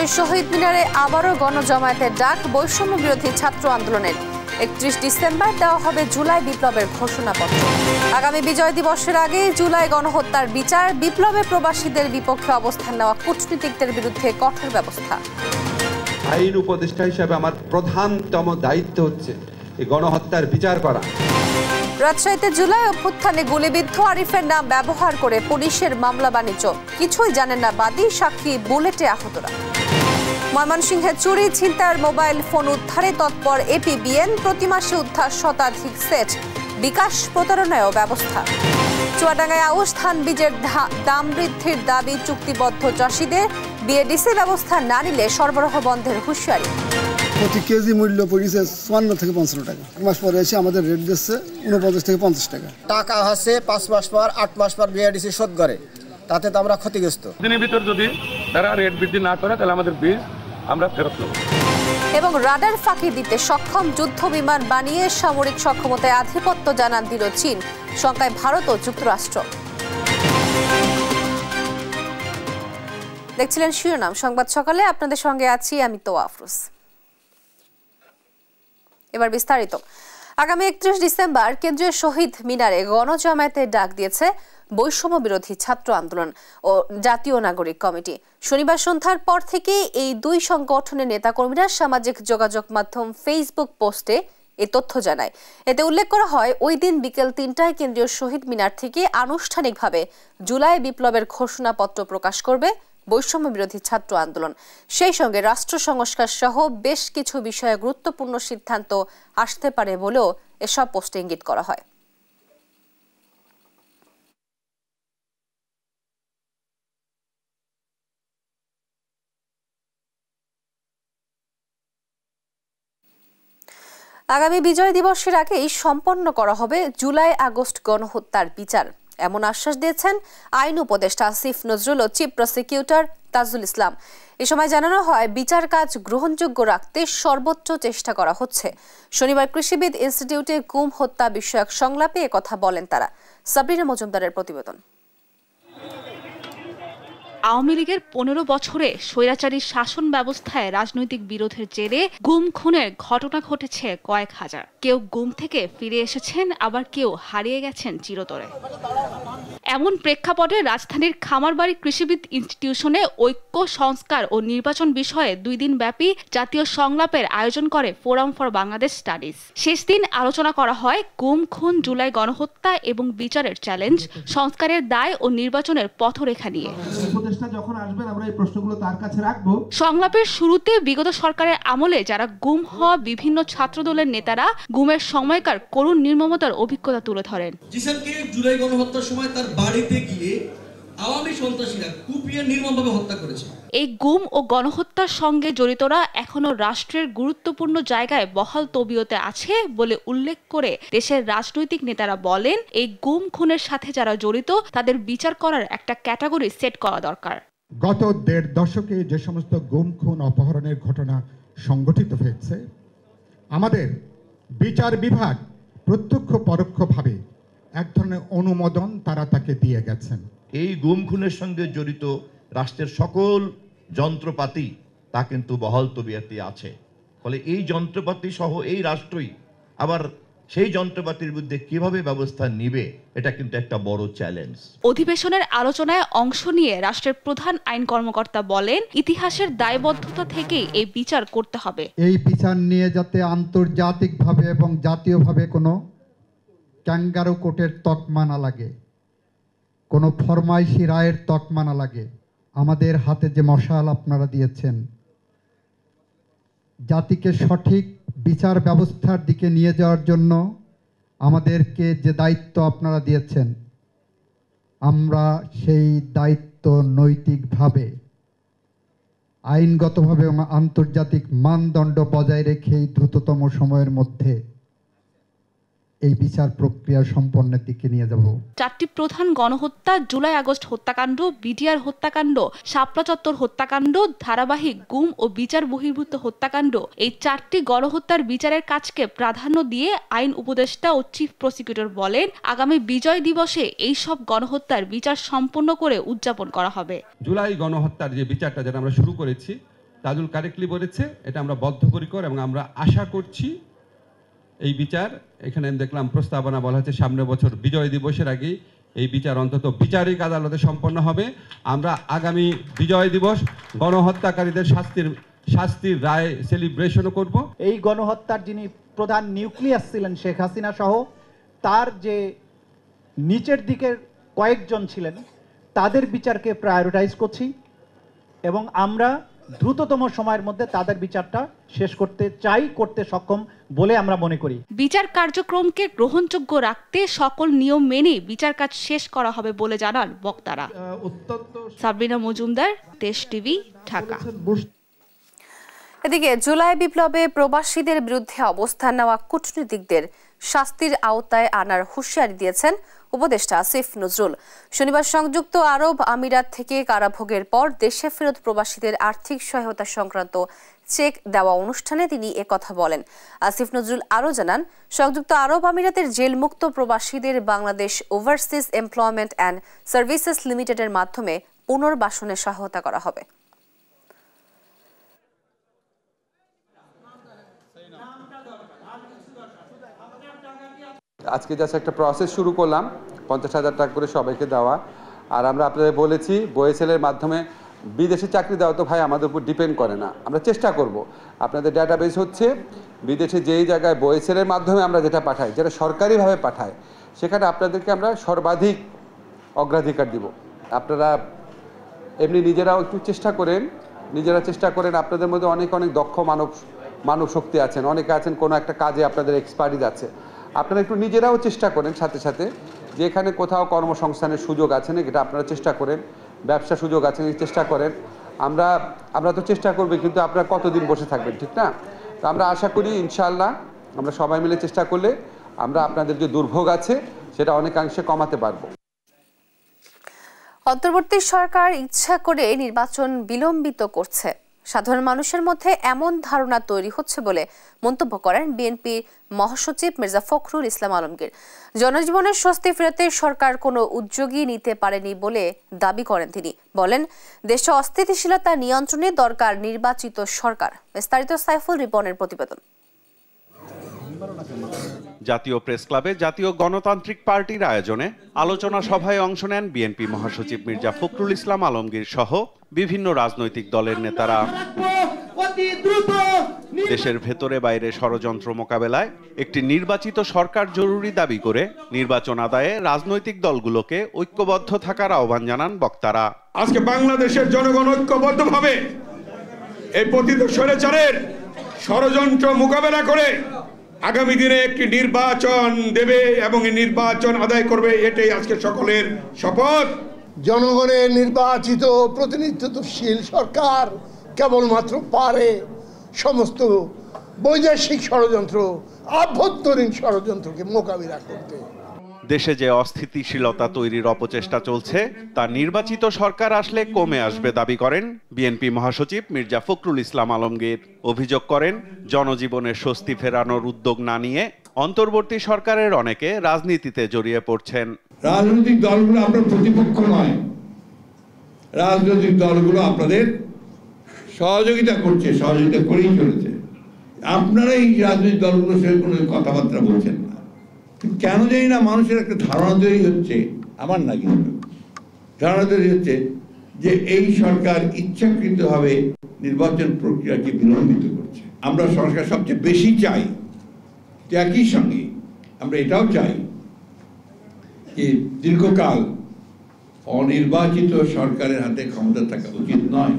কেন্দ্রীয় শহীদ মিনারে আবারও গণজমায়েতের ডাক, বৈষম্য বিরোধী ছাত্র আন্দোলনের। ৩১ ডিসেম্বর দেওয়া হবে জুলাই বিপ্লবের ঘোষণাপত্র। আগামী বিজয় দিবসের আগে জুলাই গণহত্যার বিচার, বিপ্লবে প্রবাসীদের বিপক্ষে অবস্থান নেওয়া কূটনীতিকদের বিরুদ্ধে কঠোর ব্যবস্থা। আইন উপদেষ্টা হিসেবে আমার প্রধানতম দায়িত্ব হচ্ছে এই গণহত্যার বিচার করা। রাজশাহীতে জুলাই অভ্যুত্থানে গুলিবিদ্ধ আরিফের নাম ব্যবহার করে পুলিশের মামলা বাণিজ্য, কিছুই জানেন না বাদী, সাক্ষী বুলেটে আহতরা। ময়মনসিংহে চুরি, ছিনতাইয়ের মোবাইল ফোন উদ্ধারে তৎপর এপিবিএন, প্রতি মাসে উদ্ধার শতাধিক সেট, বিকাশ প্রতারণায়ও ব্যবস্থা। চুয়াডাঙ্গায় আউশ ধান বীজের দাম বৃদ্ধির দাবি চুক্তিবদ্ধ চাষিদের, বিএডিসি ব্যবস্থা না নিলে সরবরাহ বন্ধের হুঁশিয়ারি। প্রতি কেজি মূল্য পড়েছে ৫৪ থেকে ৫৫ টাকা। এক মাস পরে এসে আমাদের রেট দিচ্ছে ৪৯ থেকে ৫০ টাকা। টাকা হচ্ছে ৫ মাস পর ৮ মাস পর বিআরডিসি শোধ করে, তাতে তো আমরা ক্ষতিগ্রস্ত। দিনের ভিতর যদি তারা রেট বৃদ্ধি না করে তাহলে আমাদের বীজ আমরা ফেরত নেব। এবং রাডার ফাঁকি দিতে সক্ষম যুদ্ধ বিমান বানিয়ে সামরিক সক্ষমতায় আধিপত্য জানান দিল চীন, শঙ্কায় ভারত ও যুক্তরাষ্ট্র। দেখছিলেন শিরোনাম সংবাদ সকালে, আপনাদের সঙ্গে আছি আমি তোয়া আফরোজ। এবার বিস্তারিত। আগামী ৩১ ডিসেম্বর কেন্দ্রীয় শহীদ মিনারে গণজমায়েতের ডাক দিয়েছে বৈষম্য বিরোধী ছাত্র আন্দোলন ও জাতীয় নাগরিক কমিটি। শনিবার সন্ধ্যার পর থেকে এই দুই সংগঠনের নেতাকর্মীরা সামাজিক যোগাযোগ মাধ্যম ফেসবুক পোস্টে এ তথ্য জানায়। এতে উল্লেখ করা হয়, ওই দিন বিকেল ৩টায় কেন্দ্রীয় শহীদ মিনার থেকে আনুষ্ঠানিকভাবে জুলাই বিপ্লবের ঘোষণাপত্র প্রকাশ করবে বৈষম্য বিরোধী ছাত্র আন্দোলন। সেই সঙ্গে রাষ্ট্র সংস্কার সহ বেশ কিছু বিষয়ে গুরুত্বপূর্ণ সিদ্ধান্ত আসতে পারে বলেও এসব পোস্টে ইঙ্গিত করা হয়। আগামী বিজয় দিবসের আগেই সম্পন্ন করা হবে জুলাই আগস্ট গণহত্যার বিচার, এমন আশ্বাস দিয়েছেন আইন উপদেষ্টা আসিফ নজরুল ও চিফ প্রসিকিউটর তাজুল ইসলাম। এ সময় জানানো হয়, বিচার কাজ গ্রহণযোগ্য রাখতে সর্বোচ্চ চেষ্টা করা হচ্ছে। শনিবার কৃষিবিদ ইনস্টিটিউটে গুম হত্যা বিষয়ক সংলাপে একথা বলেন তারা। সাবরিনা মজুমদারের প্রতিবেদন। আওয়ামী লীগের ১৫ বছরে স্বৈরাচারী শাসন ব্যবস্থায় রাজনৈতিক বিরোধের জেরে গুম খুনের ঘটনা ঘটেছে কয়েক হাজার। কেউ গুম থেকে ফিরে এসেছেন, আবার কেউ হারিয়ে গেছেন চিরতরে। এমন প্রেক্ষাপটে রাজধানীর খামারবাড়ি কৃষিবিদ ইনস্টিটিউশনে ঐক্য, সংস্কার ও নির্বাচন বিষয়ে ২ দিন ব্যাপী জাতীয় সংলাপের আয়োজন করে ফোরাম ফর বাংলাদেশ স্টাডিজ। শেষ দিন আলোচনা করা হয় গুম, খুন, জুলাই গণহত্যা এবং বিচারের চ্যালেঞ্জ, সংস্কারের দায় ও নির্বাচনের পথরেখা নিয়ে। যখন আসবেন আমরা এই প্রশ্নগুলো তার কাছে রাখবো। সংলাপের শুরুতে বিগত সরকারের আমলে যারা গুম হওয়া বিভিন্ন ছাত্রদলের নেতারা গুমের সময়কার করুণ নির্মমতার অভিজ্ঞতা তুলে ধরেন। জিসানকে জুলাই গণহত্যার সময় তার বাড়িতে গিয়ে আওয়ামী সন্ত্রাসীরা কুপিয়ে নির্মমভাবে হত্যা করেছে। এই গুম ও গণহত্যার সঙ্গে জড়িতরা এখনো রাষ্ট্রের গুরুত্বপূর্ণ জায়গায় বহাল তবিয়তে আছে বলে উল্লেখ করে দেশের রাজনৈতিক নেতারা বলেন, এই গুম খুনের সাথে যারা জড়িত তাদের বিচার করার একটা ক্যাটাগরি সেট করা দরকার। গত ১.৫ দশকে যে সমস্ত গুম, খুন, অপহরণের ঘটনা সংঘটিত হয়েছে, আমাদের বিচার বিভাগ প্রত্যক্ষ পরোক্ষভাবে এক ধরনের অনুমোদন তাকে দিয়ে গেছেন। এই গুম খুনের সঙ্গে জড়িত রাষ্ট্রের সকল যন্ত্রপাতি তা কিন্তু বহাল তবিয়তে আছে। ফলে এই যন্ত্রপাতি সহ এই রাষ্ট্রই আবার সেই যন্ত্রপাতির বিরুদ্ধে কিভাবে ব্যবস্থা নিবে, এটা কিন্তু একটা বড় চ্যালেঞ্জ। অধিবেশনের আলোচনায় অংশ নিয়ে রাষ্ট্রের প্রধান আইন কর্মকর্তা বলেন, ইতিহাসের দায়বদ্ধতা থেকেই এই বিচার করতে হবে। এই বিচার নিয়ে যাতে আন্তর্জাতিকভাবে এবং জাতীয়ভাবে কোনো ক্যাঙ্গারু কোর্টের তকমা না লাগে, কোনো ফরমাইশি রায়ের তকমা না লাগে। আমাদের হাতে যে মশাল আপনারা দিয়েছেন, জাতিকে সঠিক বিচার ব্যবস্থার দিকে নিয়ে যাওয়ার জন্য আমাদেরকে যে দায়িত্ব আপনারা দিয়েছেন, আমরা সেই দায়িত্ব নৈতিকভাবে, আইনগতভাবে এবং আন্তর্জাতিক মানদণ্ড বজায় রেখে দ্রুততম সময়ের মধ্যে এই বিচার প্রক্রিয়া সম্পন্নের দিকে নিয়ে যাব। 4টি প্রধান গণহত্যা, জুলাই আগস্ট হত্যাকাণ্ড, বিডিআর হত্যাকাণ্ড, শাপলা চত্বর হত্যাকাণ্ড, ধারাবাহিক গুম ও বিচার বহির্ভূত হত্যাকাণ্ড, এই 4টি গণহত্যার বিচারের কাজকে প্রাধান্য দিয়ে আইন উপদেষ্টা ও চিফ প্রসিকিউটর বলেন, আগামী বিজয় দিবসে এই সব গণহত্যার বিচার সম্পন্ন করে উদযাপন করা হবে। জুলাই গণহত্যার যে বিচারটা যেটা আমরা শুরু করেছি, তাজুল কারেক্টলি বলেছে, এটা আমরা বদ্ধপরিকর এবং আমরা আশা করছি এই বিচার, এখানে দেখলাম প্রস্তাবনা বলা হচ্ছে সামনের বছর বিজয় দিবসের আগেই এই বিচার অন্তত বিচারিক আদালতে সম্পন্ন হবে। আমরা আগামী বিজয় দিবস গণহত্যাকারীদের শাস্তির রায় সেলিব্রেশনও করব। এই গণহত্যার যিনি প্রধান নিউক্লিয়াস ছিলেন শেখ হাসিনা সহ তার যে নিচের দিকের কয়েকজন ছিলেন তাদের বিচারকে প্রায়োরিটাইজ করছি এবং আমরা দ্রুততম সময়ের মধ্যে তাদের বিচারটা শেষ করতে চাই, করতে সক্ষম বলে আমরা মনে করি। বিচার কার্যক্রমকে গ্রহণযোগ্য রাখতে সকল নিয়ম মেনে বিচার কাজ শেষ করা হবে বলে জানান বক্তারা। সাবরিনা মজুমদার, দেশ টিভি, ঢাকা। এদিকে জুলাই বিপ্লবে প্রবাসীদের বিরুদ্ধে অবস্থান নেওয়া কূটনীতিকদের শাস্তির আওতায় আনার হুঁশিয়ারি দিয়েছেন উপদেষ্টা আসিফ নজরুল। শনিবার সংযুক্ত আরব আমিরাত থেকে কারাভোগের পর দেশে ফেরত প্রবাসীদের আর্থিক সহায়তা সংক্রান্ত চেক দেওয়া অনুষ্ঠানে তিনি একথা বলেন। আসিফ নজরুল আরও জানান, সংযুক্ত আরব আমিরাতের জেলমুক্ত প্রবাসীদের Bangladesh overseas employment and services লিমিটেডের মাধ্যমে পুনর্বাসনে সহায়তা করা হবে। আজকে জাস্ট একটা প্রসেস শুরু করলাম 50,000 টাকা করে সবাইকে দেওয়া। আর আমরা আপনাদের বলেছি বয়েসেলের মাধ্যমে বিদেশে চাকরি দেওয়া তো ভাই আমাদের উপর ডিপেন্ড করে না, আমরা চেষ্টা করব। আপনাদের ডাটাবেস হচ্ছে বিদেশে যেই জায়গায় বয়েসেলের মাধ্যমে আমরা যেটা পাঠাই, যেটা সরকারিভাবে পাঠাই, সেখানে আপনাদেরকে আমরা সর্বাধিক অগ্রাধিকার দিব। আপনারা এমনি নিজেরাও একটু চেষ্টা করেন। আপনাদের মধ্যে অনেক দক্ষ মানব শক্তি আছেন, অনেকে আছেন কোনো একটা কাজে আপনাদের এক্সপার্টিজ আছে। আপনারা একটু নিজেরাও চেষ্টা করেন, সাথে সাথে যে এখানে কোথাও কর্মসংস্থানের সুযোগ আছে না এটা আপনারা চেষ্টা করেন, ব্যবসা সুযোগ আছে নাকি চেষ্টা করেন। আমরা তো চেষ্টা করবো, কিন্তু আপনারা কতদিন বসে থাকবেন, ঠিক না? তো আমরা আশা করি ইনশাআল্লাহ আমরা সবাই মিলে চেষ্টা করলে আমরা আপনাদের যে দুর্ভোগ আছে সেটা অনেকাংশে কমাতে পারবো। অন্তর্বর্তী সরকার ইচ্ছা করে নির্বাচন বিলম্বিত করছে, সাধারণ মানুষের মধ্যে এমন ধারণা তৈরি হচ্ছে বলে মন্তব্য করেন বিএনপি মহাসচিব মির্জা ফখরুল ইসলাম আলমগীর। জনজীবনের স্বস্তি ফেরাতে সরকার কোনো উদ্যোগই নিতে পারেনি বলে দাবি করেন তিনি। বলেন, দেশে অস্থিতিশীলতা নিয়ন্ত্রণে দরকার নির্বাচিত সরকার। বিস্তারিত সাইফুল রিপনের প্রতিবেদন। জাতীয় প্রেস ক্লাবে জাতীয় গণতান্ত্রিক পার্টির আয়োজনে আলোচনা সভায় অংশ নেন বিএনপি মহাসচিব মির্জা ফখরুল ইসলাম আলমগীর সহ বিভিন্ন রাজনৈতিক দলের নেতারা। দেশের ভেতরে বাইরে ষড়যন্ত্র মোকাবেলায় একটি নির্বাচিত সরকার জরুরি দাবি করে নির্বাচন আদায়ে রাজনৈতিক দলগুলোকে ঐক্যবদ্ধ থাকার আহ্বান জানান বক্তারা। আজকে বাংলাদেশের জনগণ ঐক্যবদ্ধভাবে এই পতিত স্বৈরাচারের ষড়যন্ত্র মোকাবেলা করে আগামী দিনে একটি নির্বাচন দেবে এবং এই নির্বাচন আদায় করবে, এটাই আজকে সকলের শপথ। জনগণের নির্বাচিত প্রতিনিধিত্বশীল সরকার কেবলমাত্র পারে সমস্ত বৈদেশিক ষড়যন্ত্র, আভ্যন্তরীণ ষড়যন্ত্রকে মোকাবিলা করতে। দেশে যে অস্থিতিশীলতা তৈরির অপচেষ্টা চলছে তা নির্বাচিত সরকার আসলে কমে আসবে দাবি করেন বিএনপি মহাসচিব মির্জা ফখরুল ইসলাম আলমগীর। অভিযোগ করেন, জনজীবনের স্বস্তি ফেরানোর উদ্যোগ না নিয়ে অন্তর্বর্তী সরকারের অনেকে রাজনীতিতে জড়িয়ে পড়ছেন। রাজনৈতিক দলগুলো আপনার প্রতিপক্ষ নয়, রাজনৈতিক দলগুলো আপনাদের সহযোগিতা করেই চলেছে। আপনারা এই রাজনৈতিক দলগুলোর সঙ্গে কোনো কথাবার্তা বলছেন না, কেন জানি না মানুষের একটা ধারণা তৈরি হচ্ছে, আমার না কিন্তু ধারণা তৈরি হচ্ছে যে এই সরকার ইচ্ছাকৃতভাবে নির্বাচন প্রক্রিয়াকে বিলম্বিত করছে। আমরা সরকার সবচেয়ে বেশি চাই, একই সঙ্গে আমরা এটাও চাই যে দীর্ঘকাল অনির্বাচিত সরকারের হাতে ক্ষমতা থাকা উচিত নয়।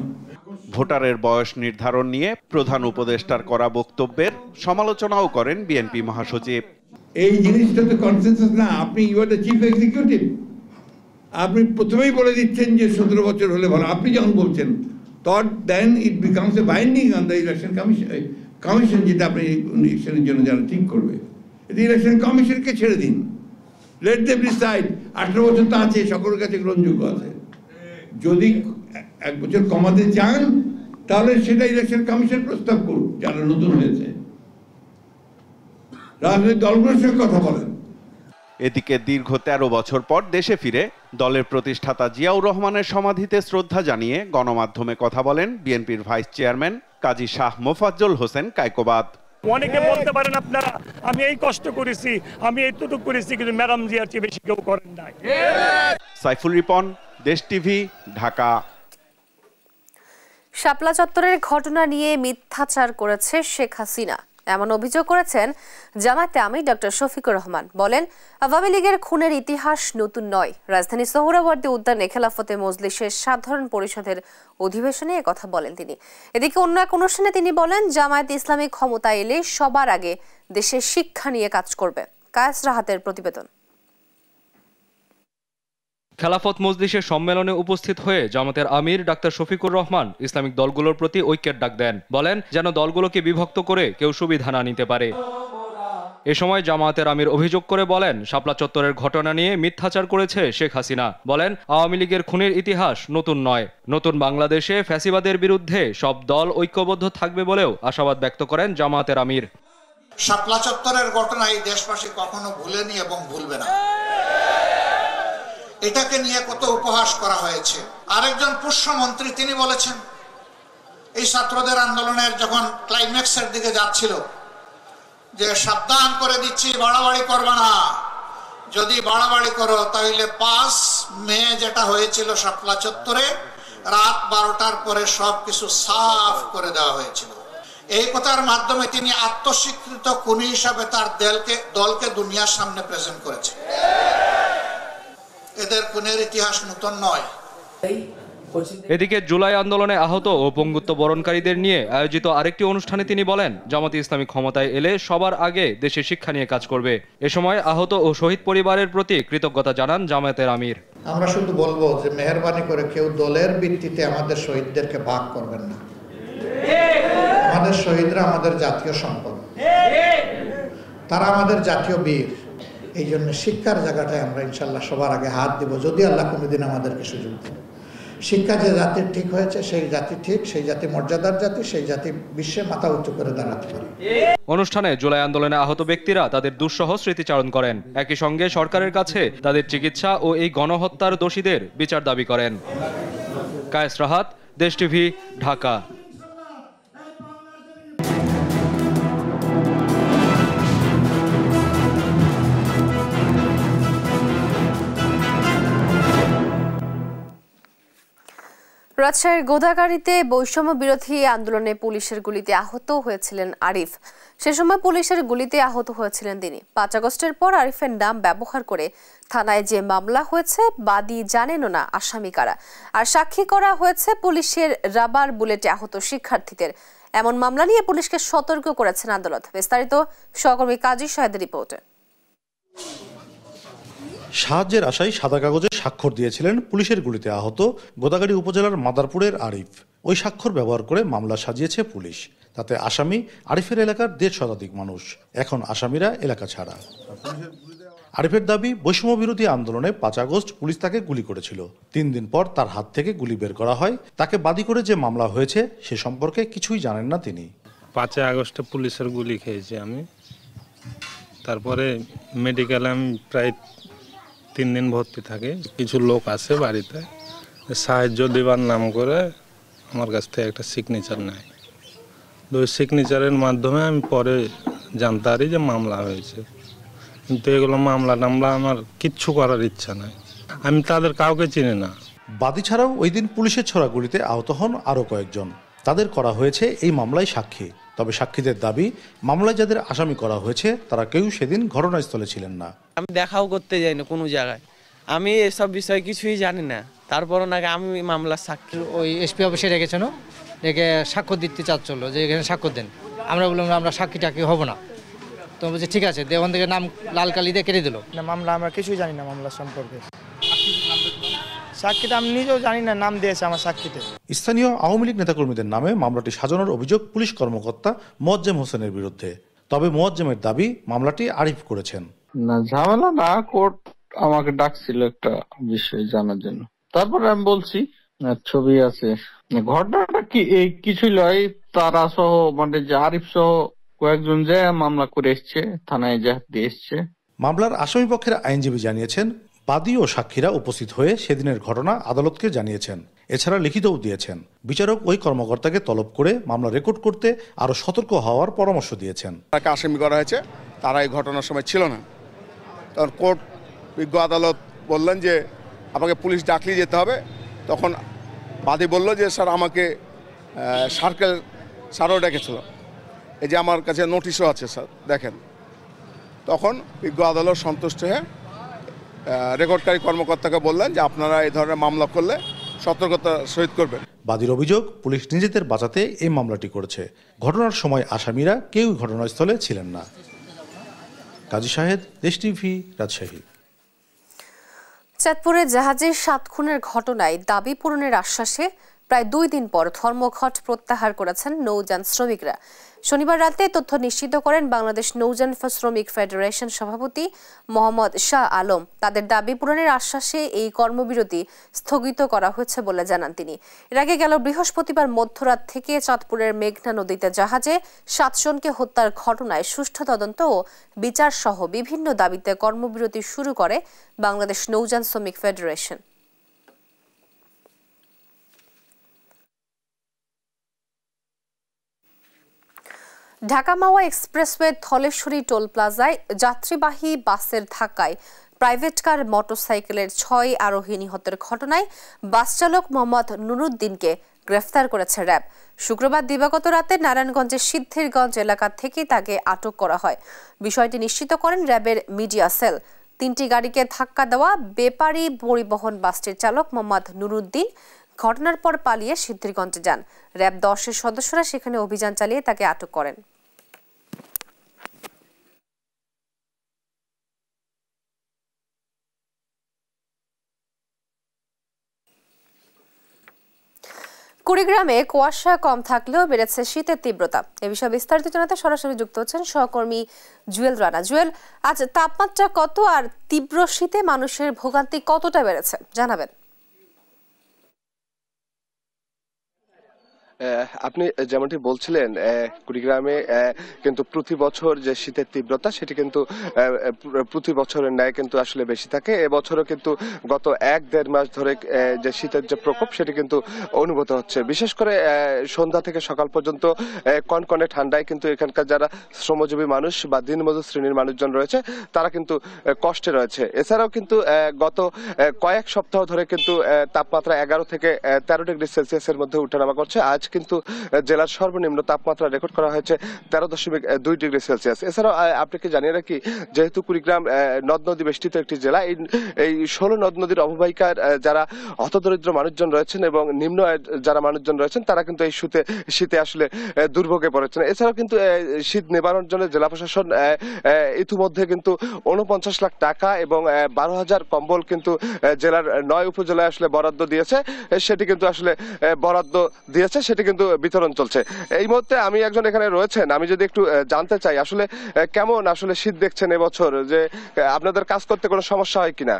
ভোটারের বয়স নির্ধারণ নিয়ে প্রধান উপদেষ্টার করা বক্তব্যের সমালোচনাও করেন বিএনপি মহাসচিব। এই জিনিসটা তো কনসেনসাস না, আপনি you are the chief executive, আপনি প্রথমেই বলে দিচ্ছেন যে 17 বছর হলে ভালো। আপনি যখন বলছেন then it becomes a binding on the election commission, যেটা আপনি ইলেকশনের জন্য যারা ঠিক করবে, ইলেকশন কমিশনকে ছেড়ে দিন, লেট দেম ডিসাইড। 18 বছর তো আছে, সকলের কাছে গ্রহণযোগ্য আছে। যদি 1 বছর কমাতে চান তাহলে সেটা ইলেকশন কমিশন প্রস্তাব করুন, যারা নতুন হয়েছে। রাজনৈতিক দলগুলোর সঙ্গে কথা বলেন। এদিকে দীর্ঘ ১৩ বছর পর দেশে ফিরে দলের প্রতিষ্ঠাতা জিয়াউর রহমানের সমাধিতে শ্রদ্ধা জানিয়ে গণমাধ্যমে কথা বলেন বিএনপির ভাইস চেয়ারম্যান কাজী শাহ মোফাজ্জল হোসেন কায়কোবাদ। অনেকে বলতে পারেন আপনারা আমি এই কষ্ট করেছি, আমি এইটুকু করেছি, কিন্তু ম্যাডাম জিয়ার চেয়ে বেশি কেউ করেন নাই। সাইফুল রিপন, দেশ টিভি, ঢাকা। শাপলা চত্বরের ঘটনা নিয়ে মিথ্যাচার করেছে শেখ হাসিনা, এমন অভিযোগ করেছেন জামায়াতে আমির ডক্টর শফিকুর রহমান। বলেন, আওয়ামী লীগের খুনের ইতিহাস নতুন নয়। রাজধানী সোহরাওয়ার্দী উদ্যানে খেলাফতে মজলিসের সাধারণ পরিষদের অধিবেশনে একথা বলেন তিনি। এদিকে অন্য এক অনুষ্ঠানে তিনি বলেন, জামায়াতে ইসলামী ক্ষমতা এলে সবার আগে দেশের শিক্ষা নিয়ে কাজ করবে। কায়েস রাহাতের প্রতিবেদন। খেলাফত মজলিসের সম্মেলনে উপস্থিত হয়ে জামাতের আমির ডাক্তার শফিকুর রহমান ইসলামিক দলগুলোর প্রতি ঐক্যের ডাক দেন। বলেন, যেন দলগুলোকে বিভক্ত করে কেউ সুবিধা না নিতে পারে। এ সময় জামায়াতের আমির অভিযোগ করে বলেন, শাপলা চত্বরের ঘটনা নিয়ে মিথ্যাচার করেছে শেখ হাসিনা। বলেন, আওয়ামী লীগের খুনের ইতিহাস নতুন নয়। নতুন বাংলাদেশে ফ্যাসিবাদের বিরুদ্ধে সব দল ঐক্যবদ্ধ থাকবে বলেও আশাবাদ ব্যক্ত করেন জামায়াতের আমির। শাপলা চত্বরের ঘটনা এই দেশবাসী কখনো ভুলেনি এবং ভুলবে না। এটাকে নিয়ে কত উপহাস করা হয়েছে। আরেকজন পুষ্যমন্ত্রী তিনি বলেছেন, এই ছাত্রদের আন্দোলনের যখন ক্লাইম্যাক্সের দিকে যাচ্ছিল, যে সাবধান করে দিচ্ছি, বাড়াবাড়ি করবে না, যদি বাড়াবাড়ি করো তাহলে 5 মে যেটা হয়েছিল শাপলা চত্বরে, রাত 12টার পরে সবকিছু সাফ করে দেওয়া হয়েছিল। এই কথার মাধ্যমে তিনি আত্মস্বীকৃত খুনি হিসাবে তার দলকে দুনিয়ার সামনে প্রেজেন্ট করেছে। এদের খুনের ইতিহাস নতুন নয়। এদিকে জুলাই আন্দোলনে আহত ও পঙ্গুত্ব বরণকারীদের নিয়ে আয়োজিত আরেকটি অনুষ্ঠানে তিনি বলেন, জামাতে ইসলামী ক্ষমতায় এলে সবার আগে দেশে শিক্ষা নিয়ে কাজ করবে। এ সময় আহত ও শহীদ পরিবারের প্রতি কৃতজ্ঞতা জানান জামায়াতের আমির। আমরা শুধু বলবো যে মেহেরবানি করে কেউ দলের ভিত্তিতে আমাদের শহীদদেরকে ভাগ করবেন না। আমাদের শহীদরা আমাদের জাতীয় সম্পদ, তারা আমাদের জাতীয় বীর। এই জন্য শিক্ষার জায়গাটায় আমরা ইনশাল্লাহ সবার আগে হাত দিব, যদি আল্লাহ কোনোদিন আমাদেরকে সুযোগ দেন। শিক্ষা যে জাতির ঠিক হয়েছে, সেই জাতি ঠিক, সেই জাতি মর্যাদার জাতি, সেই জাতি বিশ্বে মাথা উঁচু করে দাঁড়াতে পারে। অনুষ্ঠানে জুলাই আন্দোলনে আহত ব্যক্তিরা তাদের দুঃসহ স্মৃতিচারণ করেন। একই সঙ্গে সরকারের কাছে তাদের চিকিৎসা ও এই গণহত্যার দোষীদের বিচার দাবি করেন। কায়েস রাহাত, দেশ টিভি, ঢাকা। রাজশাহীর গোদাগাড়িতে বৈষম্য বিরোধী আন্দোলনে পুলিশের গুলিতে আহত হয়েছিলেন আরিফ। সে সময় পুলিশের গুলিতে আহত হয়েছিলেন তিনি। 5 আগস্টের পর আরিফের নাম ব্যবহার করে থানায় যে মামলা হয়েছে, বাদী জানেনও না আসামি কারা, আর সাক্ষী করা হয়েছে পুলিশের রাবার বুলেটে আহত শিক্ষার্থীদের। এমন মামলা নিয়ে পুলিশকে সতর্ক করেছেন আদালত। বিস্তারিত সহকর্মী কাজী শাহেদের রিপোর্টে। সাহায্যের আশায় সাদা কাগজে স্বাক্ষর দিয়েছিলেন পুলিশের গুলিতে আহত গোদাগাড়ী উপজেলার মাদারপুরের আরিফ। ওই স্বাক্ষর ব্যবহার করে মামলা সাজিয়েছে পুলিশ। তাতে আসামি আরিফের এলাকার 1.5 শতাধিক মানুষ। এখন আসামিরা এলাকা ছাড়া। আরিফের দাবি, বৈষম্য বিরোধী আন্দোলনে 5 আগস্ট পুলিশ তাকে গুলি করেছিল। 3 দিন পর তার হাত থেকে গুলি বের করা হয়। তাকে বাদী করে যে মামলা হয়েছে সে সম্পর্কে কিছুই জানেন না তিনি। 5 আগস্টে পুলিশের গুলি খেয়েছি আমি। তারপরে মেডিকেলে আমি প্রায় 3 দিন ভর্তি থাকে। কিছু লোক আছে বাড়িতে, সাহায্য দেবার নাম করে আমার কাছ থেকে একটা সিগনেচার নেয়। ওই সিগনেচারের মাধ্যমে আমি পরে জানতে পারি যে মামলা হয়েছে। কিন্তু এগুলো মামলা টামলা আমার কিচ্ছু করার ইচ্ছা নাই। আমি তাদের কাউকে চিনি না। বাদী ছাড়াও ওই দিন পুলিশের ছোড়া গুলিতে আহত হন আরও কয়েকজন। তাদের করা হয়েছে এই মামলায় সাক্ষী। তবে সাক্ষীদের দাবি, মামলায় যাদের আসামি করা হয়েছে তারা কেউ সেদিন ঘটনাস্থলে ছিলেন না। আমি দেখাও করতে যাই না কোনো জায়গায়, আমি এসব বিষয়ে কিছুই জানি না। তারপরও নাকি আমি মামলার সাক্ষী। ওই এসপি অফিসে রেখেছিল, রেখে স্বাক্ষর দিতে চাচ্ছিল যে এখানে স্বাক্ষর দেন। আমরা বললাম আমরা সাক্ষী টাকি হব না। তো বলছে ঠিক আছে, ওখান থেকে নাম লাল কালি দিয়ে কেটে দিল। না মামলা আমরা কিছুই জানি না মামলা সম্পর্কে। সাক্ষীতে আমি নিজেও জানি না, নাম দিয়েছে আমার সাক্ষীতে। স্থানীয় আওয়ামী লীগ নেতাকর্মীদের নামে মামলাটি সাজানোর অভিযোগ পুলিশ কর্মকর্তা মোয়াজ্জেম হোসেনের বিরুদ্ধে। তবে মোয়াজ্জেমের দাবি, মামলাটি আরিফ করেছেন। না ঝামেলা না, কোর্ট আমাকে ডাকছিল একটা বিষয় জানার জন্য। তারপরে আমি বলছি, ছবি আছে। ঘটনাটা কি এই কিছুই লয়, তারা সহ মানে যে আরিফ সহ কয়েকজন যে মামলা করে এসছে, থানায় দিয়ে এসছে। মামলার আসামিপক্ষের আইনজীবী জানিয়েছেন, বাদী ও সাক্ষীরা উপস্থিত হয়ে সেদিনের ঘটনা আদালতকে জানিয়েছেন। এছাড়া লিখিতও দিয়েছেন। বিচারক ওই কর্মকর্তাকে তলব করে মামলা রেকর্ড করতে আরও সতর্ক হওয়ার পরামর্শ দিয়েছেন। তাকে আসামি করা হয়েছে, তারা এই ঘটনার সময় ছিল না। তখন কোর্ট বিজ্ঞ আদালত বললেন যে আমাকে পুলিশ ডাকলেই যেতে হবে। তখন বাদী বলল যে স্যার আমাকে সার্কেল স্যারও ডেকেছিল, এই যে আমার কাছে নোটিশও আছে স্যার দেখেন। তখন বিজ্ঞ আদালত সন্তুষ্ট হয়ে রেকর্ডকারী কর্মকর্তাকে বললেন যে আপনারা এই ধরনের মামলা করলে সতর্কতা সহিত করবেন। বাদীর অভিযোগ, পুলিশ নিজেদের বাঁচাতে এই মামলাটি করেছে। ঘটনার সময় আসামিরা কেউই ঘটনাস্থলে ছিলেন না। কাজী শাহেদ, দেশ টিভি, রাজশাহী। চাঁদপুরে জাহাজের 7 খুনের ঘটনায় দাবি পূরণের আশ্বাসে প্রায় 2 দিন পর ধর্মঘট প্রত্যাহার করেছেন নৌযান শ্রমিকরা। শনিবার রাতে তথ্য নিশ্চিত করেন বাংলাদেশ নৌযান শ্রমিক ফেডারেশন সভাপতি মোহাম্মদ শাহ আলম। তাদের দাবি পূরণের আশ্বাসে এই কর্মবিরতি স্থগিত করা হয়েছে বলে জানান তিনি। এর আগে গেল বৃহস্পতিবার মধ্যরাত থেকে চাঁদপুরের মেঘনা নদীতে জাহাজে 7 জনকে হত্যার ঘটনায় সুষ্ঠু তদন্ত ও বিচার সহ বিভিন্ন দাবিতে কর্মবিরতি শুরু করে বাংলাদেশ নৌযান শ্রমিক ফেডারেশন। ঢাকা মাওয়া এক্সপ্রেসওয়ে ধলেশ্বরী টোল প্লাজায় যাত্রীবাহী বাসের ধাক্কায় প্রাইভেট কার মোটরসাইকেলের 6 আরোহী নিহতের ঘটনায় বাস চালক মোহাম্মদ নুরুদ্দিনকে গ্রেফতার করেছে র্যাব। শুক্রবার দিবাগত রাতে নারায়ণগঞ্জের সিদ্ধিরগঞ্জ এলাকা থেকে তাকে আটক করা হয়। বিষয়টি নিশ্চিত করেন র্যাবের মিডিয়া সেল। 3টি গাড়িকে ধাক্কা দেওয়া বেপারি পরিবহন বাসটির চালক মোহাম্মদ নুরুদ্দিন ঘটনার পর পালিয়ে সিদ্ধিরগঞ্জে যান। র্যাব 10-এর সদস্যরা সেখানে অভিযান চালিয়ে তাকে আটক করেন। কুড়িগ্রামে কুয়াশা কম থাকলেও বেড়েছে শীতের তীব্রতা। এ বিষয়ে বিস্তারিত জানাতে সরাসরি যুক্ত হচ্ছেন সহকর্মী জুয়েল রানা। জুয়েল, আজ তাপমাত্রা কত আর তীব্র শীতে মানুষের ভোগান্তি কতটা বেড়েছে জানাবেন? আপনি যেমনটি বলছিলেন, কুড়িগ্রামে কিন্তু প্রতি বছর যে শীতের তীব্রতা সেটি কিন্তু প্রতি বছরের ন্যায় কিন্তু আসলে বেশি থাকে। এবছরও কিন্তু গত 1-1.5 মাস ধরে যে শীতের যে প্রকোপ সেটি কিন্তু অনুভূত হচ্ছে। বিশেষ করে সন্ধ্যা থেকে সকাল পর্যন্ত কনকনে ঠান্ডায় কিন্তু এখানকার যারা শ্রমজীবী মানুষ বা দিনমজুর শ্রেণীর মানুষজন রয়েছে তারা কিন্তু কষ্টে রয়েছে। এছাড়াও কিন্তু গত কয়েক সপ্তাহ ধরে কিন্তু তাপমাত্রা 11 থেকে 13 ডিগ্রি সেলসিয়াসের মধ্যে উঠানামা করছে। আজ কিন্তু জেলার সর্বনিম্ন তাপমাত্রা রেকর্ড করা হয়েছে 13.2 ডিগ্রি সেলসিয়াস। এছাড়াও আপনাকে জানিয়ে রাখি, যেহেতু কুড়িগ্রাম নদ নদী বেষ্টিত একটি জেলা, এই 16 নদ নদীর অববাহিকার যারা হতদরিদ্র মানুষজন রয়েছেন এবং নিম্ন যারা মানুষজন রয়েছেন তারা কিন্তু এই শীতে আসলে দুর্ভোগে পড়েছেন। এছাড়াও কিন্তু শীত নিবারণের জন্য জেলা প্রশাসন ইতিমধ্যে কিন্তু 49 লাখ টাকা এবং 12,000 কম্বল কিন্তু জেলার 9 উপজেলায় আসলে বরাদ্দ দিয়েছে। সেটি কিন্তু আসলে বরাদ্দ দিয়েছে, সেটি কিন্তু বিতরণ চলছে। এই মুহূর্তে আমি একজন এখানে রয়েছেন, আমি যদি একটু জানতে চাই আসলে কেমন আসলে শীত দেখছেন এবছর, যে আপনাদের কাজ করতে কোনো সমস্যা হয় কিনা?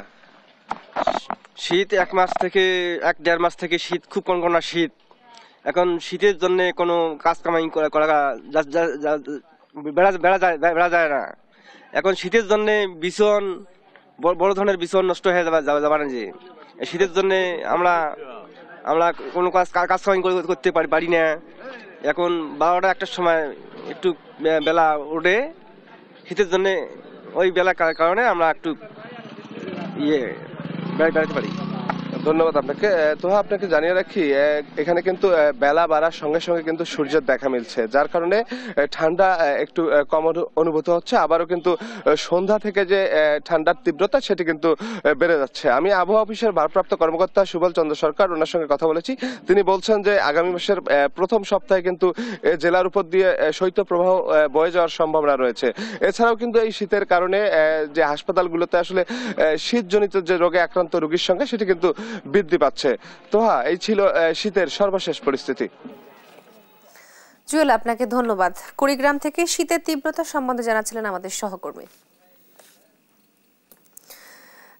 শীত 1-1.5 মাস থেকে শীত, খুব কনকনা শীত। এখন শীতের জন্য কোনো কাজ কামাই করা বেড়া যায় না। এখন শীতের জন্য ভীষণ বড় ধরনের ভীষণ নষ্ট হয়ে যাবে না। যে শীতের জন্য আমরা কোনো কাজ করতে পারি না। এখন 12টা 1টার সময় একটু বেলা ওঠে শীতের জন্য, ওই বেলা কারণে আমরা একটু বেড়াতে পারি। ধন্যবাদ আপনাকে। তো আপনাকে জানিয়ে রাখি, এখানে কিন্তু বেলা বাড়ার সঙ্গে সঙ্গে কিন্তু সূর্যের দেখা মিলছে, যার কারণে ঠান্ডা একটু কম অনুভূত হচ্ছে। আবারও কিন্তু সন্ধ্যা থেকে যে ঠান্ডার তীব্রতা সেটি কিন্তু বেড়ে যাচ্ছে। আমি আবহাওয়া অফিসের ভারপ্রাপ্ত কর্মকর্তা সুবল চন্দ্র সরকার, ওনার সঙ্গে কথা বলেছি। তিনি বলছেন যে আগামী মাসের প্রথম সপ্তাহে কিন্তু জেলার উপর দিয়ে শৈত্যপ্রবাহ বয়ে যাওয়ার সম্ভাবনা রয়েছে। এছাড়াও কিন্তু এই শীতের কারণে যে হাসপাতালগুলোতে আসলে শীতজনিত যে রোগে আক্রান্ত রোগীর সংখ্যা সেটি কিন্তু বৃদ্ধি পাচ্ছে। তো এই ছিল শীতের সর্বশেষ পরিস্থিতি। জুয়েল, আপনাকে ধন্যবাদ। কুড়িগ্রাম থেকে শীতের তীব্রতা সম্বন্ধে জানাচ্ছিলেন আমাদের সহকর্মী।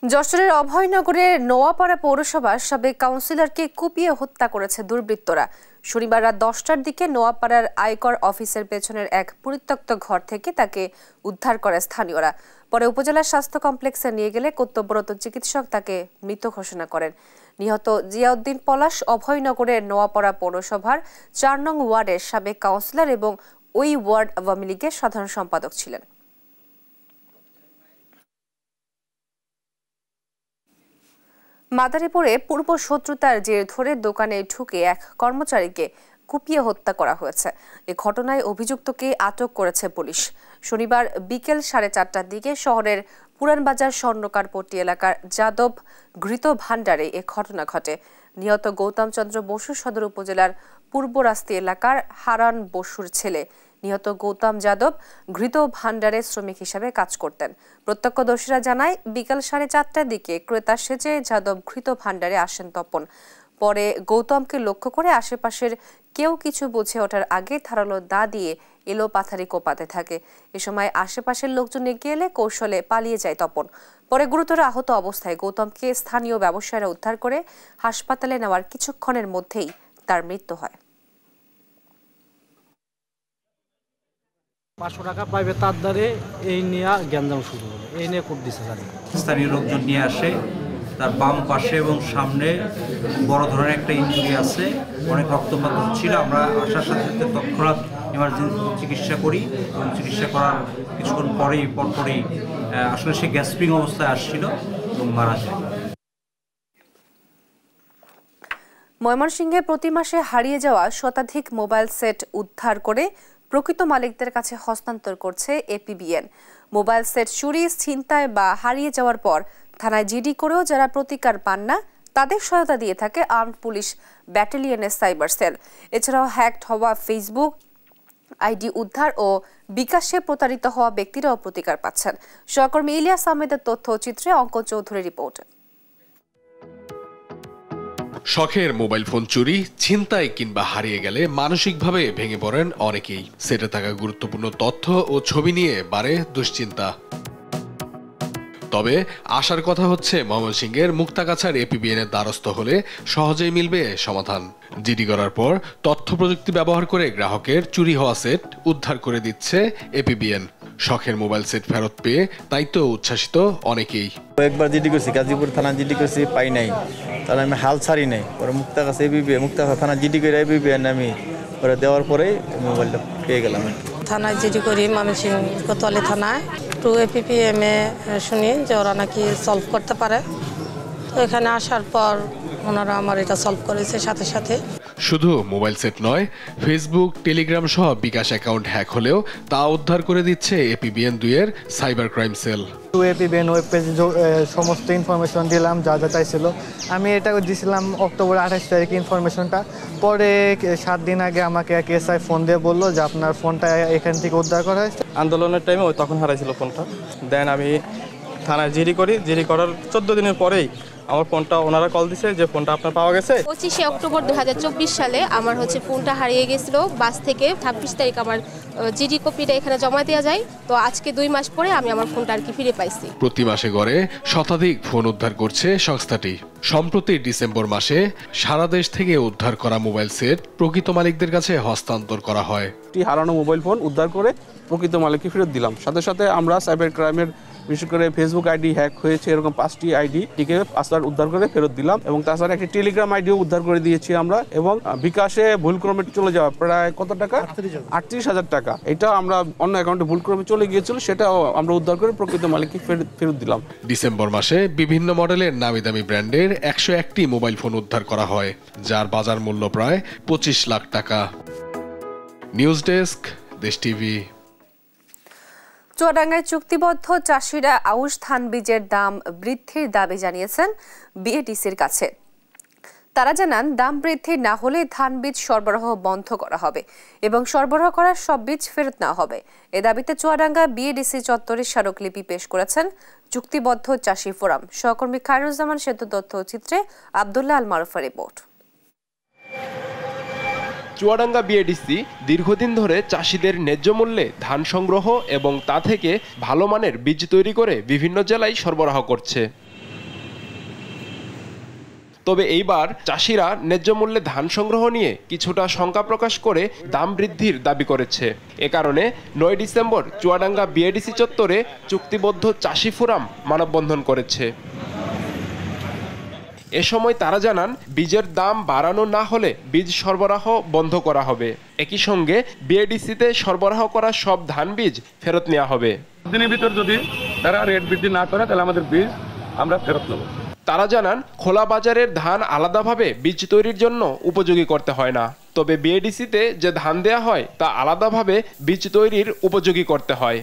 যশোরের অভয়নগরের নোয়াপাড়া পৌরসভার সাবেক কাউন্সিলরকে কুপিয়ে হত্যা করেছে দুর্বৃত্তরা। শনিবার রাত 10টার দিকে নোয়াপাড়ার আয়কর অফিসের পেছনের এক পরিত্যক্ত ঘর থেকে তাকে উদ্ধার করে স্থানীয়রা। পরে উপজেলা স্বাস্থ্য কমপ্লেক্সে নিয়ে গেলে কর্তব্যরত চিকিৎসক তাকে মৃত ঘোষণা করেন। নিহত জিয়াউদ্দিন পলাশ অভয়নগরের নোয়াপাড়া পৌরসভার ৪ নং ওয়ার্ডের সাবেক কাউন্সিলর এবং ওই ওয়ার্ড আওয়ামী লীগের সাধারণ সম্পাদক ছিলেন। মাদারীপুরে পূর্ব শত্রুতার জের ধরে দোকানে ঢুকে এক কর্মচারীকে কুপিয়ে হত্যা করা হয়েছে। এ ঘটনায় অভিযুক্তকে আটক করেছে পুলিশ। শনিবার বিকেল 4:30টার দিকে শহরের পুরানবাজার স্বর্ণকারপট্টি এলাকার যাদব ঘৃত ভান্ডারে এ ঘটনা ঘটে। নিহত গৌতম চন্দ্র বসু সদর উপজেলার পূর্ব রাস্তি এলাকার হারান বসুর ছেলে। নিহত গৌতম যাদব ঘৃত ভান্ডারে শ্রমিক হিসাবে কাজ করতেন। প্রত্যক্ষদর্শীরা জানায় বিকেল 4:30টার দিকে ক্রেতা সেজে যাদব ঘৃত ভান্ডারে আসেন তপন। পরে গৌতমকে লক্ষ্য করে আশেপাশের কেউ কিছু বুঝে ওঠার আগে ধারালো দা দিয়ে এলো পাথারি কোপাতে থাকে। এ সময় আশেপাশের লোকজন এগিয়ে এলে কৌশলে পালিয়ে যায় তপন। পরে গুরুতর আহত অবস্থায় গৌতমকে স্থানীয় ব্যবসায়ীরা উদ্ধার করে হাসপাতালে নেওয়ার কিছুক্ষণের মধ্যেই তার মৃত্যু হয়। 500 টাকা পাইবে তার দ্বারে এই নিয়ে গ্যাঞ্জাম শুরু হলো, এই নিয়ে কোপ দিছে। স্থানীয় লোকজন নিয়ে আসে, তার বাম পাশে এবং সামনে বড় ধরনের একটা ইনজুরি আছে, অনেক রক্তপাত হচ্ছিল। আমরা আসার সাথে সাথে তৎক্ষণাৎ ইমার্জেন্সি চিকিৎসা করি এবং চিকিৎসা করার কিছুক্ষণ পরেই আসলে সে গ্যাস্ট্রিং অবস্থায় আসছিল এবং মারা যায়। ময়মনসিংহে প্রতি মাসে হারিয়ে যাওয়া শতাধিক মোবাইল সেট উদ্ধার করে প্রকৃত মালিকদের কাছে হস্তান্তর করছে এপিবিএন। মোবাইল সেট চুরি, ছিনতাই বা হারিয়ে যাওয়ার পর থানায় জিডি করেও যারা প্রতিকার পান না তাদের সহায়তা দিয়ে থাকে আর্মড পুলিশ ব্যাটালিয়নের সাইবার সেল। এছাড়াও হ্যাকড হওয়া ফেসবুক আইডি উদ্ধার ও বিকাশে প্রতারিত হওয়া ব্যক্তিরাও প্রতিকার পাচ্ছেন। সহকর্মী ইলিয়াস আহমেদের তথ্য চিত্রে অঙ্কন চৌধুরীর রিপোর্ট। শখের মোবাইল ফোন চুরি, ছিনতাই কিংবা হারিয়ে গেলে মানসিকভাবে ভেঙে পড়েন অনেকেই। সেটে থাকা গুরুত্বপূর্ণ তথ্য ও ছবি নিয়ে বাড়ে দুশ্চিন্তা। তবে আশার কথা হচ্ছে ময়মনসিংহের মুক্তাগাছার এপিবিএনের দ্বারস্থ হলে সহজেই মিলবে সমাধান। জিডি করার পর তথ্য প্রযুক্তি ব্যবহার করে গ্রাহকের চুরি হওয়া সেট উদ্ধার করে দিচ্ছে এপিবিএন। শখের মোবাইল সেট ফেরত পেয়ে তাই তো উচ্ছ্বাসিত অনেকেই। একবার জিডি করছি, গাজীপুর থানা জিডি করছি, পাই নাই, তাহলে আমি হাল ছাড়ি নাই। পরে মুক্তাগাছা এপিবিএন, মুক্তাগাছা থানা জিডি করে এপিবিএন আমি পরে দেওয়ার পরেই মোবাইলটা পেয়ে গেলাম। থানায় জিডি করি ময়মনসিংহ কোতোয়ালি থানায়, টু এপিপিএম এ শুনি যে ওরা নাকি সলভ করতে পারে। তো এখানে আসার পর ওনারা আমার এটা সলভ করেছে সাথে সাথে। শুধু মোবাইল সেট নয়, ফেসবুক, টেলিগ্রাম সহ বিকাশ অ্যাকাউন্ট হ্যাক হলেও তা উদ্ধার করে দিচ্ছে এপিবিএন 2 এর cyber crime sell. APBN web পেজে সমস্ত ইনফরমেশন দিলাম যা যা চাইছিল। আমি এটা দিয়েছিলাম অক্টোবর 28 তারিখে ইনফরমেশনটা। পরে 7 দিন আগে আমাকে এক এসআই ফোন দিয়ে বললো যে আপনার ফোনটা এখান থেকে উদ্ধার করা হয়েছে। আন্দোলনের টাইমে তখন হারাইছিল ফোনটা। দেন আমি থানায় জিডি করি, জিডি করার 14 দিনের পরেই আমার ফোনটা ওনারা কল দিছে যে ফোনটা আপনার পাওয়া গেছে। 25 অক্টোবর 2024 সালে আমার ফোনটা হারিয়ে গেছিল বাস থেকে। 26 তারিখ আমার জিডি কপিটা এখানে জমা দেওয়া যায়। তো আজকে 2 মাস পরে আমি আমার ফোনটা আর কি ফিরে পাইছি। প্রতি মাসে গড়ে শতাধিক ফোন উদ্ধার করছে সংস্থাটি। সম্প্রতি ডিসেম্বর মাসে সারা দেশ থেকে উদ্ধার করা মোবাইল সেট প্রকৃত মালিকদের কাছে হস্তান্তর করা হয়। হারানো মোবাইল ফোন উদ্ধার করে প্রকৃত মালিককে ফেরত দিলাম। সাথে সাথে আমরা সাইবার ক্রাইমের বিশেষ করে ফেসবুক আইডি হ্যাক হয়েছে এরকম 5টি আইডিকে পাসওয়ার্ড উদ্ধার করে ফেরত দিলাম এবং তাছাড়া একটি টেলিগ্রাম আইডিও উদ্ধার করে দিয়েছি আমরা। এবং বিকাশে ভুলক্রমে চলে যাওয়া প্রায় কত টাকা, 38,000 টাকা, এটা আমরা অন্য অ্যাকাউন্টে ভুলক্রমে চলে গিয়েছিল, সেটাও আমরা উদ্ধার করে প্রকৃত মালিককে ফেরত দিলাম। ডিসেম্বর মাসে বিভিন্ন মডেলের নামি দামি ব্র্যান্ডের 101টি মোবাইল ফোন উদ্ধার করা হয়, যার বাজার মূল্য প্রায় 25 লাখ টাকা। নিউজ ডেস্ক, দেশ টিভি। চুয়াডাঙ্গায় চুক্তিবদ্ধ চাষিরা আউশ ধান বীজের দাম বৃদ্ধির দাবি জানিয়েছেন বিএডিসির কাছে। তারা জানান দাম বৃদ্ধি না হলে ধান বীজ সরবরাহ বন্ধ করা হবে এবং সরবরাহ করা সব বীজ ফেরত নেওয়া হবে। এ দাবিতে চুয়াডাঙ্গা বিএডিসি চত্বরে স্মারকলিপি পেশ করেছেন চুক্তিবদ্ধ চাষি ফোরাম। সহকর্মী খায়রুজ্জামান সেতু তথ্যচিত্রে আব্দুল্লাহ আল মারুফের রিপোর্ট। চুয়াডাঙ্গা বিএডিসি দীর্ঘদিন ধরে চাষিদের ন্যায্য মূল্যে ধান সংগ্রহ এবং তা থেকে ভালো মানের বীজ তৈরি করে বিভিন্ন জেলায় সরবরাহ করছে। তবে এইবার চাষিরা ন্যায্য মূল্যে ধান সংগ্রহ নিয়ে কিছুটা শঙ্কা প্রকাশ করে দাম বৃদ্ধির দাবি করেছে। এ কারণে 9 ডিসেম্বর চুয়াডাঙ্গা বিএডিসি চত্বরে চুক্তিবদ্ধ চাষি ফোরাম মানববন্ধন করেছে। এ সময় তারা জানান, বীজের দাম বাড়ানো না হলে বীজ সরবরাহ বন্ধ করা হবে। একই সঙ্গে বিএডিসিতে সরবরাহ করা সব ধান বীজ ফেরত নেওয়া হবে। দিনের ভিতর যদি তারা রেট বৃদ্ধি না করে তাহলে আমাদের বীজ আমরা ফেরত নেব। তারা জানান, খোলা বাজারের ধান আলাদাভাবে বীজ তৈরির জন্য উপযোগী করতে হয় না, তবে বিএডিসিতে যে ধান দেয়া হয় তা আলাদাভাবে বীজ তৈরির উপযোগী করতে হয়।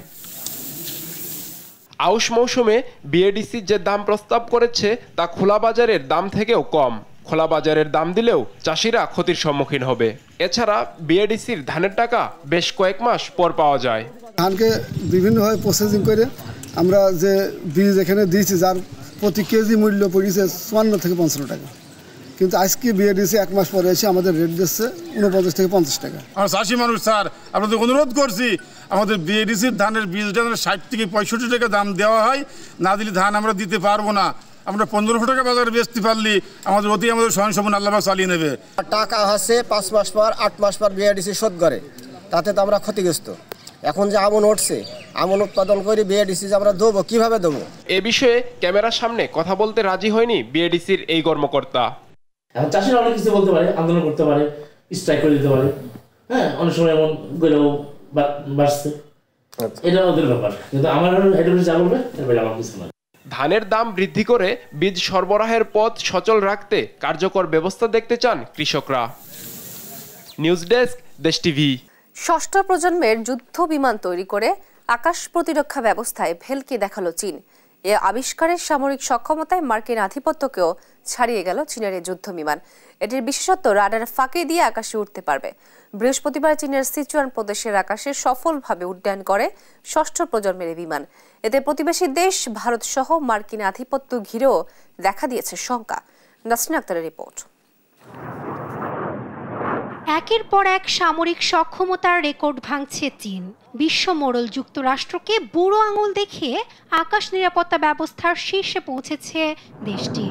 আউশ মৌসুমে বিএডিসি যে দাম প্রস্তাব করেছে তা খোলা বাজারের দাম থেকেও কম। খোলা বাজারের দাম দিলেও চাষিরা ক্ষতির সম্মুখীন হবে। এছাড়া বিএডিসির ধানের টাকা বেশ কয়েক মাস পর পাওয়া যায়। ধানকে বিভিন্নভাবে প্রসেসিং করে আমরা যে বীজ এখানে দিয়েছি, যার প্রতি কেজি মূল্য পড়েছে 54 থেকে 55 টাকা, কিন্তু আজকে বিএডিসি 1 মাস পরে এসে আমাদের রেট দিচ্ছে 49 থেকে 50 টাকা। আমরা চাষি মানুষ স্যার, আপনাদের অনুরোধ করছি আমাদের বিএডিসির ধানের বীজ 60 থেকে 65 টাকা দাম দেওয়া হয়, না দিলে ধান আমরা দিতে পারবো না। আমরা 1500 টাকা বাজারে বেচতে পারলি আমাদের স্বয়ংসম্পূর্ণ আল্লাহ চালিয়ে নেবে। টাকা হচ্ছে 5 মাস পর 8 মাস পর বিএডিসি শোধ করে, তাতে তো আমরা ক্ষতিগ্রস্ত। এখন যে আমন উঠছে, আমন উৎপাদন করে বিএডিসি যে আমরা দেবো, কিভাবে দেবো? এ বিষয়ে ক্যামেরার সামনে কথা বলতে রাজি হয়নি বিএডিসির এই কর্মকর্তা। এখন চাষিরা অনেক কিছু বলতে পারে, আন্দোলন করতে পারে, স্ট্রাইক করে দিতে পারে, হ্যাঁ, অনেক সময় এমন গেলেও বাড়ছে, এটা ওদের ব্যাপার, কিন্তু আমার যা বলবে আমার কিছু না। ধানের দাম বৃদ্ধি করে বীজ সরবরাহের পথ সচল রাখতে কার্যকর ব্যবস্থা দেখতে চান কৃষকরা। নিউজ ডেস্ক, দেশ টিভি। ষষ্ঠ প্রজন্মের যুদ্ধ বিমান তৈরি করে আকাশ প্রতিরক্ষা ব্যবস্থায় ভেলকি দেখালো চীন। এ আবিষ্কারের সামরিক সক্ষমতায় মার্কিন আধিপত্যকেও ছাড়িয়ে গেল চীনের এই যুদ্ধ বিমান। এটির বিশেষত্ব রাডার ফাঁকি দিয়ে আকাশে উঠতে পারবে। বৃহস্পতিবার চীনের সিচুয়ান প্রদেশের আকাশে সফলভাবে উড্ডয়ন করে ষষ্ঠ প্রজন্মের বিমান। এতে প্রতিবেশী দেশ ভারত সহ মার্কিন আধিপত্য ঘিরেও দেখা দিয়েছে শঙ্কা। নাসরিন আক্তারের রিপোর্ট। একের পর এক সামরিক সক্ষমতার রেকর্ড ভাঙছে চীন। বিশ্ব মোড়ল যুক্তরাষ্ট্রকে বুড়ো আঙুল দেখিয়ে আকাশ নিরাপত্তা ব্যবস্থার শীর্ষে পৌঁছেছে দেশটি।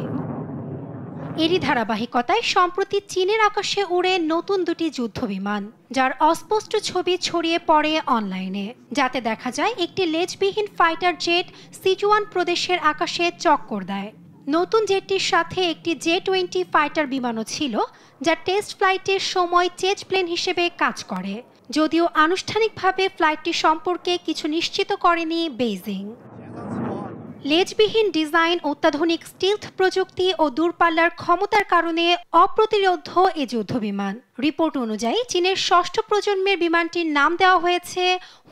এরই ধারাবাহিকতায় সম্প্রতি চীনের আকাশে উড়ে নতুন 2টি যুদ্ধ বিমান, যার অস্পষ্ট ছবি ছড়িয়ে পড়ে অনলাইনে, যাতে দেখা যায় একটি লেজবিহীন ফাইটার জেট সিচুয়ান প্রদেশের আকাশে চক্কর দেয়। নতুন জেটটির সাথে একটি J-20 ফাইটার বিমানও ছিল, যা টেস্ট ফ্লাইটের সময় চেজ প্লেন হিসেবে কাজ করে, যদিও আনুষ্ঠানিকভাবে ফ্লাইটটি সম্পর্কে কিছু নিশ্চিত করেনি বেইজিং। লেজবিহীন ডিজাইন, অত্যাধুনিক স্টিলথ প্রযুক্তি ও দূরপাল্লার ক্ষমতার কারণে অপ্রতিরোধ্য এ যুদ্ধ বিমান। রিপোর্ট অনুযায়ী চীনের ষষ্ঠ প্রজন্মের বিমানটির নাম দেওয়া হয়েছে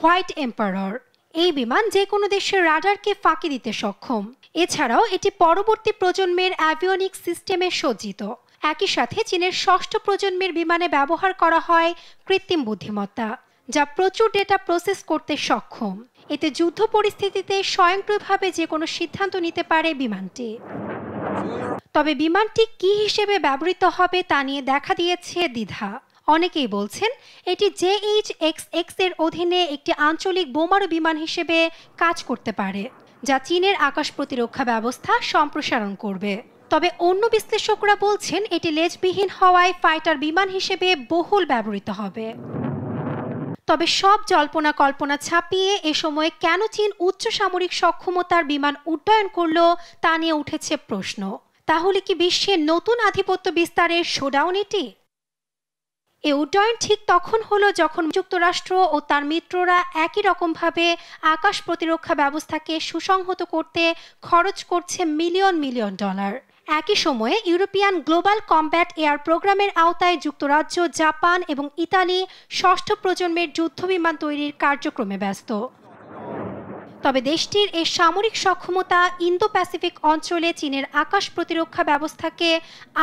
হোয়াইট এম্পারর। এই বিমান যে কোনো দেশের রাডারকে ফাঁকি দিতে সক্ষম। এছাড়াও এটি পরবর্তী প্রজন্মের অ্যাভিওনিক সিস্টেমে সজ্জিত। একই সাথে চীনের ষষ্ঠ প্রজন্মের বিমানে ব্যবহার করা হয় কৃত্রিম বুদ্ধিমত্তা, যা প্রচুর ডেটা প্রসেস করতে সক্ষম। এতে যুদ্ধ পরিস্থিতিতে স্বয়ংক্রিয়ভাবে যে কোনো সিদ্ধান্ত নিতে পারে বিমানটি। তবে বিমানটি কি হিসেবে ব্যবহৃত হবে তা নিয়ে দেখা দিয়েছে দ্বিধা। অনেকেই বলছেন এটি JHX-X এর অধীনে একটি আঞ্চলিক বোমারু বিমান হিসেবে কাজ করতে পারে, যা চীনের আকাশ প্রতিরক্ষা ব্যবস্থা সম্প্রসারণ করবে। তবে অন্য বিশ্লেষকরা বলছেন এটি লেজবিহীন হওয়ায় ফাইটার বিমান হিসেবে বহুল ব্যবহৃত হবে। তবে সব জল্পনা কল্পনা ছাপিয়ে এ সময়ে কেন চীন উচ্চ সামরিক সক্ষমতার বিমান উড্ডয়ন করল তা নিয়ে উঠেছে প্রশ্ন। তাহলে কি বিশ্বের নতুন আধিপত্য বিস্তারের শোডাউন এটি? এ উড্ডয়ন ঠিক তখন হলো যখন যুক্তরাষ্ট্র ও তার মিত্ররা একই রকমভাবে আকাশ প্রতিরক্ষা ব্যবস্থাকে সুসংহত করতে খরচ করছে মিলিয়ন মিলিয়ন ডলার। একই সময়ে ইউরোপিয়ান গ্লোবাল কমব্যাট এয়ার প্রোগ্রামের আওতায় যুক্তরাজ্য, জাপান এবং ইতালি ষষ্ঠ প্রজন্মের যুদ্ধবিমান তৈরির কার্যক্রমে ব্যস্ত। তবে দেশটির এই সামরিক সক্ষমতা ইন্দো প্যাসিফিক অঞ্চলে চীনের আকাশ প্রতিরক্ষা ব্যবস্থাকে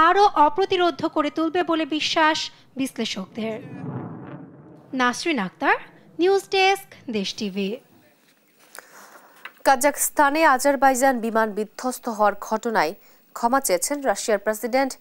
আরও অপ্রতিরোধ্য করে তুলবে বলে বিশ্বাস বিশ্লেষকদের। নাসরিন আক্তার, নিউজ ডেস্ক, দেশ টিভি। কাজাখস্তানে আজারবাইজান বিমান বিধ্বস্ত হওয়ার ঘটনায় ক্ষমা চেয়েছেন রাশিয়ার প্রেসিডেন্ট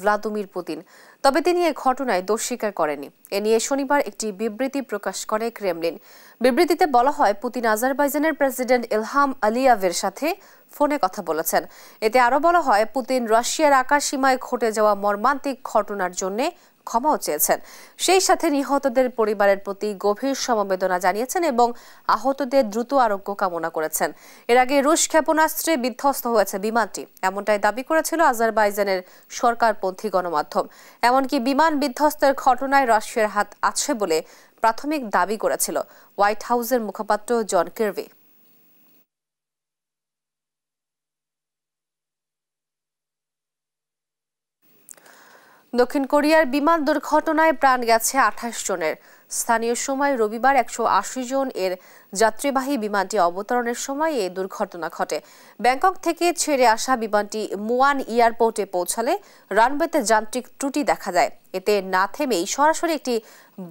ভ্লাদিমির পুতিন। তবে তিনি এই ঘটনায় দোষ স্বীকার করেননি। এ নিয়ে শনিবার একটি বিবৃতি প্রকাশ করে ক্রেমলিন। বিবৃতিতে বলা হয়, পুতিন আজারবাইজানের প্রেসিডেন্ট ইলহাম আলিয়েভের সাথে ফোনে কথা বলেছেন। এতে আরও বলা হয়, পুতিন রাশিয়ার আকাশসীমায় ঘটে যাওয়া মর্মান্তিক ঘটনার জন্য ক্ষমাও চেয়েছেন। সেই সাথে নিহতদের পরিবারের প্রতি গভীর সমবেদনা জানিয়েছেন এবং আহতদের দ্রুত আরোগ্য কামনা করেছেন। এর আগে রুশ ক্ষেপণাস্ত্রে বিধ্বস্ত হয়েছে বিমানটি, এমনটাই দাবি করেছিল আজারবাইজানের সরকারপন্থী গণমাধ্যম। এমনকি বিমান বিধ্বস্তের ঘটনায় রাশিয়ার হাত আছে বলে প্রাথমিক দাবি করেছিল হোয়াইট হাউসের মুখপাত্র জন কির্বি। দক্ষিণ কোরিয়ার বিমান দুর্ঘটনায় প্রাণ গেছে 28 জনের। স্থানীয় সময় রবিবার 180 জন এর যাত্রীবাহী বিমানটি অবতরণের সময় এই দুর্ঘটনা ঘটে। ব্যাংকক থেকে ছেড়ে আসা বিমানটি মুয়ান এয়ারপোর্টে পৌঁছালে রানওয়েতে যান্ত্রিক ত্রুটি দেখা যায়। এতে না থেমেই সরাসরি একটি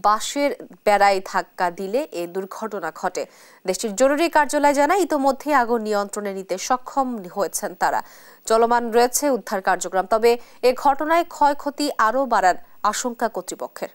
বাসের বেড়ায় ধাক্কা দিলে এই দুর্ঘটনা ঘটে। দেশটির জরুরি কার্যালয় জানায়, ইতোমধ্যে আগুন নিয়ন্ত্রণে নিতে সক্ষম হয়েছেন তারা। চলমান রয়েছে উদ্ধার কার্যক্রম। তবে এ ঘটনায় ক্ষয়ক্ষতি আরও বাড়ার আশঙ্কা কর্তৃপক্ষের।